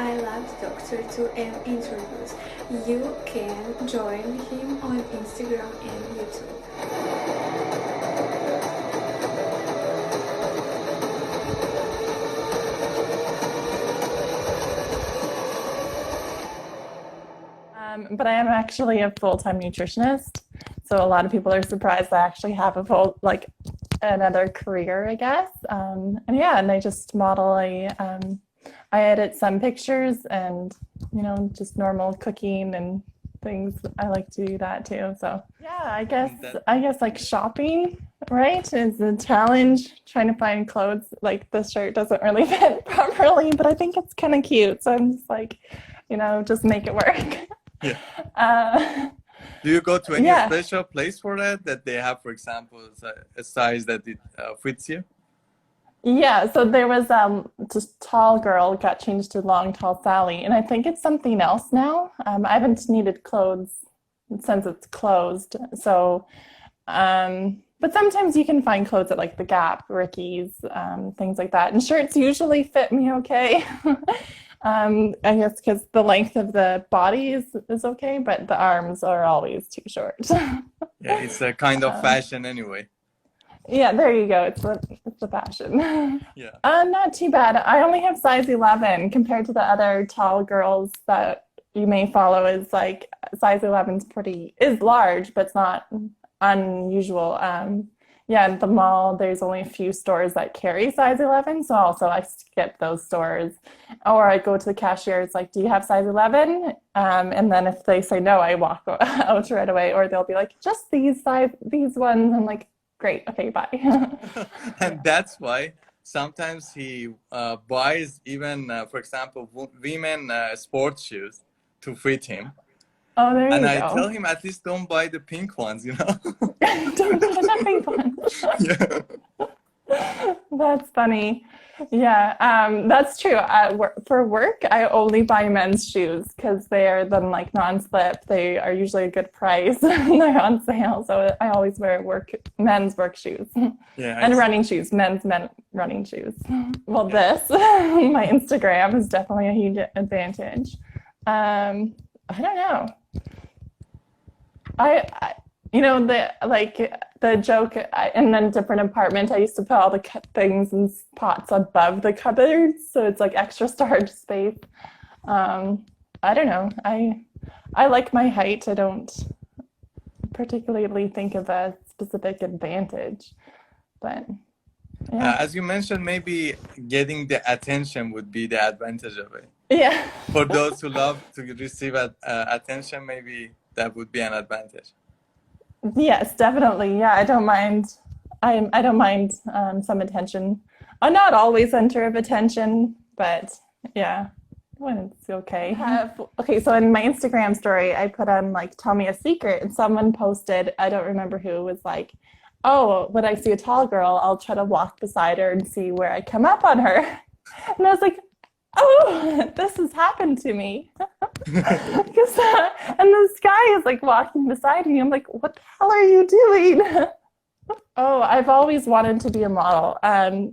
I love Doctor to interviews. You can join him on Instagram and YouTube. But I am actually a full-time nutritionist. So a lot of people are surprised I actually have a full, like another career, I guess. And yeah, and I just model, I edit some pictures and, just normal cooking and things. I like to do that too. So yeah, I guess like shopping, right, is a challenge. Trying to find clothes, like this shirt doesn't really fit properly, but I think it's kind of cute. So I'm just like, just make it work. Yeah. Do you go to any Yeah. special place for that they have, for example, a size that it fits you? Yeah, so there was this tall girl got changed to long, tall Sally, and I think it's something else now. I haven't needed clothes since it's closed. So, but sometimes you can find clothes at like the Gap, Ricky's, things like that, and shirts usually fit me okay. I guess because the length of the body is okay, but the arms are always too short. Yeah, it's a kind of fashion anyway. Yeah, there you go. It's the fashion. Yeah. Not too bad. I only have size 11 compared to the other tall girls that you may follow. Is like size 11 is large, but it's not unusual. Yeah, at the mall, there's only a few stores that carry size 11. So also I skip those stores, or I go to the cashier. It's like, do you have size 11? And then if they say no, I walk out right away, or they'll be like, just these ones. I'm like, great. Okay, bye. And that's why sometimes he buys even, for example, women sports shoes to fit him. Oh, there you and go. I tell him at least don't buy the pink ones, Don't buy the pink ones. Yeah. That's funny. Yeah, that's true. For work, I only buy men's shoes because they are then like non-slip. They are usually a good price. They're on sale, so I always wear men's work shoes. Yeah, and running shoes, men's running shoes. Well, my Instagram is definitely a huge advantage. I don't know. The joke in a different apartment, I used to put all the things in pots above the cupboards, so it's like extra storage space. I don't know. I like my height. I don't particularly think of a specific advantage, but yeah. As you mentioned, maybe getting the attention would be the advantage of it. Yeah. For those who love to receive attention, maybe that would be an advantage. Yes, definitely. Yeah, I don't mind. I don't mind some attention. I'm not always center of attention, but yeah, when it's okay. Okay, so in my Instagram story, I put on like, tell me a secret, and someone posted, I don't remember who, was like, oh, when I see a tall girl, I'll try to walk beside her and see where I come up on her. And I was like, oh, this has happened to me. And this guy is like walking beside me. I'm like, what the hell are you doing? Oh, I've always wanted to be a model. I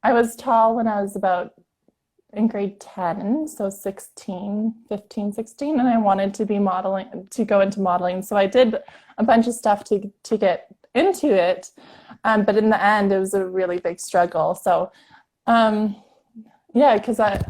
was tall when I was about in grade 10, so 15, 16, and I wanted to go into modeling. So I did a bunch of stuff to get into it, but in the end, it was a really big struggle. So, yeah, because I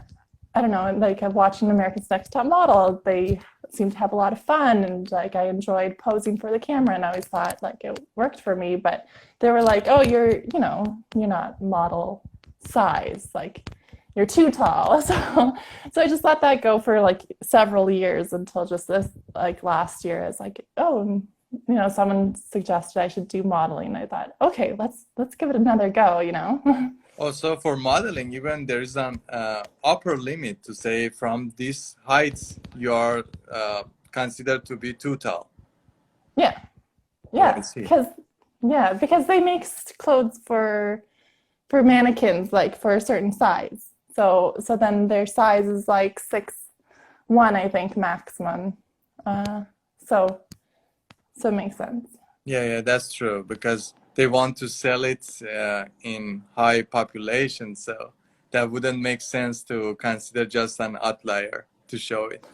don't know, like I'm watching America's Next Top Model. They seem to have a lot of fun, and like I enjoyed posing for the camera, and I always thought like it worked for me. But they were like, "Oh, you're not model size, like you're too tall." So I just let that go for like several years until just this like last year. It's like, oh, someone suggested I should do modeling. I thought, okay, let's give it another go. Also, for modeling, even there is an upper limit to say from these heights you are considered to be too tall. Yeah, because they make clothes for mannequins, like for a certain size. So then their size is like 6'1", I think, maximum. So it makes sense. Yeah, that's true. Because they want to sell it in high population, so that wouldn't make sense to consider just an outlier to show it.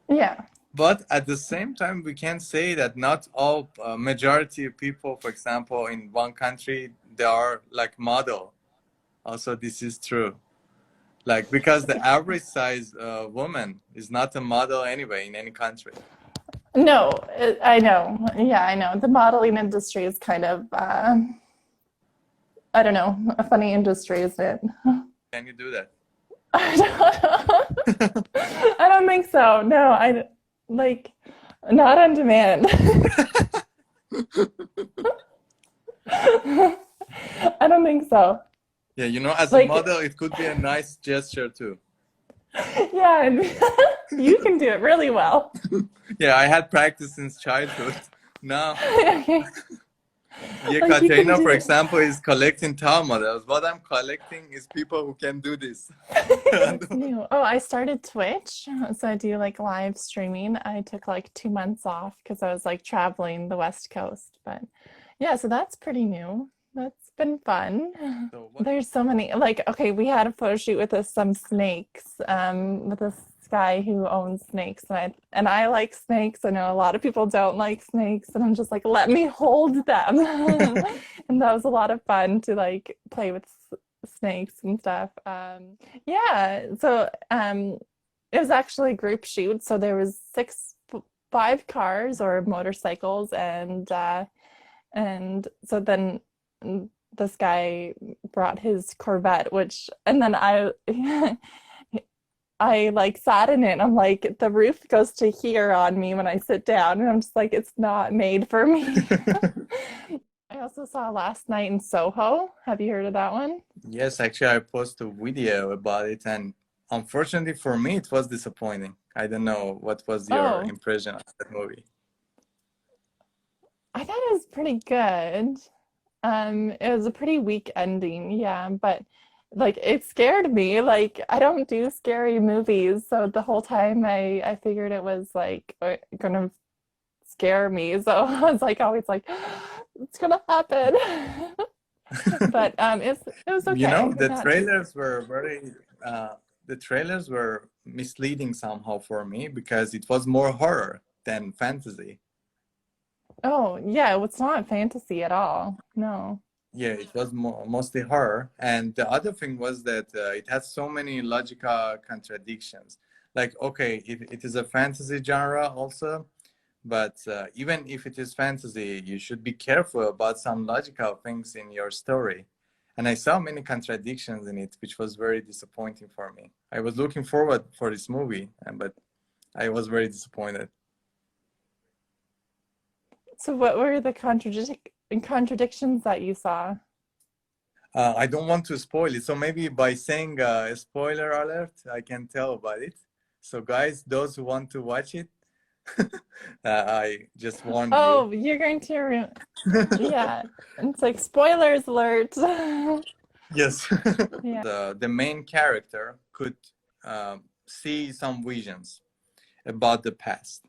Yeah. But at the same time, we can say that not all majority of people, for example, in one country, they are like model. Also, this is true. Like, because the average size woman is not a model anyway in any country. No, I know. Yeah, I know. The modeling industry is kind of, I don't know, a funny industry, isn't it? Can you do that? I don't, I don't think so. No, I like not on demand. I don't think so. Yeah, you know, as a Like, model, it could be a nice gesture too. yeah, and you can do it really well. Yeah, I had practice since childhood. Now, Like you can Katerina, for do example, is collecting towel models. What I'm collecting is people who can do this. That's new. Oh, I started Twitch, so I do like live streaming. I took like 2 months off because I was like traveling the West Coast. But yeah, so that's pretty new. That's been fun. So what? There's so many, like, okay, we had a photo shoot with some snakes, with this guy who owns snakes, and I like snakes. I know a lot of people don't like snakes, and I'm just like, let me hold them. And that was a lot of fun to like play with snakes and stuff. Yeah, so it was actually a group shoot. So there was five cars or motorcycles, and so then this guy brought his Corvette, and then I like sat in it, and I'm like, the roof goes to here on me when I sit down, and I'm just like, it's not made for me. I also saw Last Night in Soho. Have you heard of that one? Yes, actually, I posted a video about it, and unfortunately for me, it was disappointing. I don't know what was your Oh, impression of that movie. I thought it was pretty good. It was a pretty weak ending, yeah, but like it scared me. Like I don't do scary movies, so the whole time I figured it was like gonna scare me. So I was like always like, it's gonna happen. But it was You okay. know, the Not too. trailers were the trailers were misleading somehow for me because it was more horror than fantasy. Oh yeah, it's not fantasy at all. No. Yeah, it was mostly horror. And the other thing was that it has so many logical contradictions. Like, okay, it is a fantasy genre also, but even if it is fantasy, you should be careful about some logical things in your story. And I saw many contradictions in it, which was very disappointing for me. I was looking forward for this movie, but I was very disappointed. So what were the contradictions that you saw? I don't want to spoil it, so maybe by saying a spoiler alert, I can tell about it. So guys, those who want to watch it, I just warned you. Oh, you're going to yeah. It's like spoilers alert. Yes. Yeah. The main character could see some visions about the past.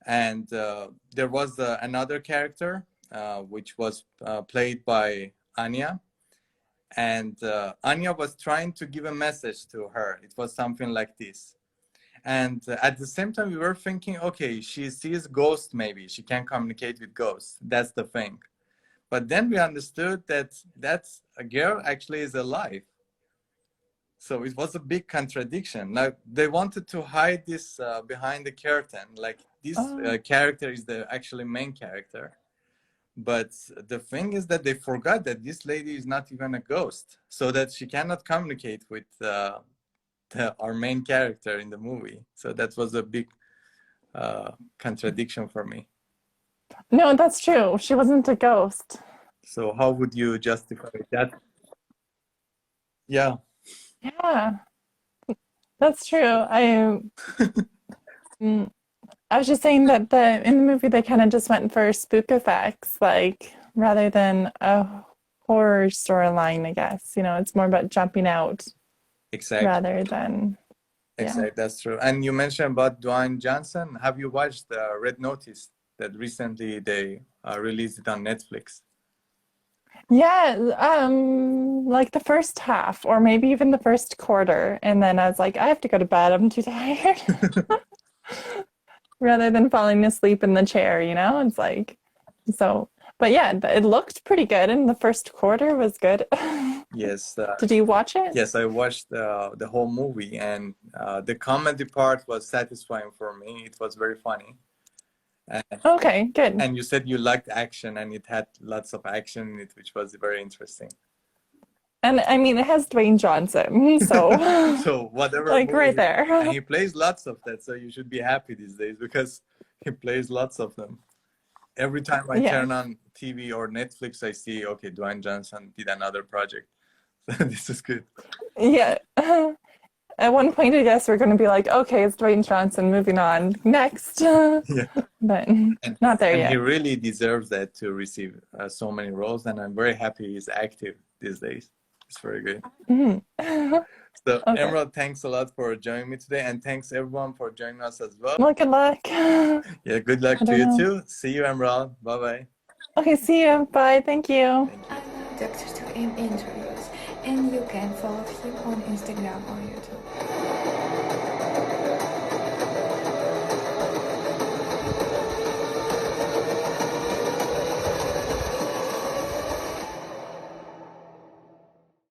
And there was another character, which was played by Anya. And Anya was trying to give a message to her. It was something like this. And at the same time, we were thinking, okay, she sees ghosts, maybe. She can communicate with ghosts. That's the thing. But then we understood that that's a girl actually is alive. So it was a big contradiction. Now, they wanted to hide this behind the curtain. Like, this Oh, character is the actually main character. But the thing is that they forgot that this lady is not even a ghost, so that she cannot communicate with our main character in the movie. So that was a big contradiction for me. no, that's true. She wasn't a ghost. So how would you justify that? Yeah, Yeah, that's true. Mm, I was just saying that in the movie they kind of just went for spook effects, like rather than a horror storyline, I guess. It's more about jumping out exactly. rather than, yeah. Exactly, that's true. And you mentioned about Dwayne Johnson. Have you watched Red Notice that recently they released it on Netflix? Yeah, like the first half, or maybe even the first quarter, and then I was like, I have to go to bed. I'm too tired. Rather than falling asleep in the chair, you know? It's like so. But yeah, it looked pretty good, and the first quarter was good. Yes, Did you watch it? yes, I watched the whole movie, and the comedy part was satisfying for me. It was very funny. And, Okay, good. and you said you liked action, and it had lots of action in it, which was very interesting. And I mean, it has Dwayne Johnson, so So whatever like right movie, and there. he plays lots of that, so you should be happy these days because he plays lots of them. Every time I Yes. turn on TV or Netflix, I see, okay, Dwayne Johnson did another project. So this is good. Yeah. At one point, I guess we're going to be like, okay, it's Dwayne Johnson, moving on. Next. Yeah. But And, not there and he yet. really deserves that to receive so many roles. And I'm very happy he's active these days. It's very good. Mhm. So, Okay. Emerald, thanks a lot for joining me today. And thanks everyone for joining us as well. Well, good luck. Yeah, good luck I to don't you know. too. See you, Emerald. Bye bye. Okay, see you. Bye. Thank you. Thank you. I love Dr. 2M interviews, and you can follow him on Instagram or YouTube.